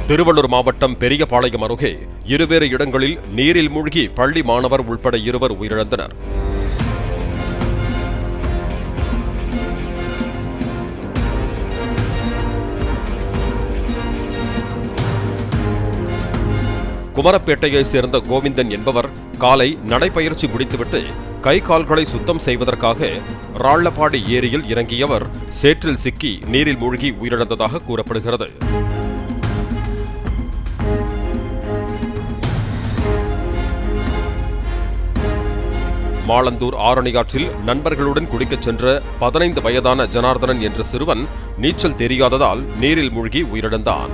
திருவள்ளூர் மாவட்டம் பெரியபாளையம் அருகே இருவேறு இடங்களில் நீரில் மூழ்கி பள்ளி மாணவர் உள்பட 2 உயிரிழந்தனர். குமரப்பேட்டையைச் சேர்ந்த கோவிந்தன் என்பவர் காலை நடைபயிற்சி முடித்துவிட்டு கை கால்களை சுத்தம் செய்வதற்காக ராళ్లపాடி ஏரியில் இறங்கியவர் சேற்றில் சிக்கி நீரில் மூழ்கி உயிரிழந்ததாக கூறப்படுகிறது. மாளந்தூர் ஆரணியாற்றில் நண்பர்களுடன் குளிக்கச் சென்ற 15 வயதான ஜனார்தனன் என்ற சிறுவன் நீச்சல் தெரியாததால் நீரில் மூழ்கி உயிரிழந்தான்.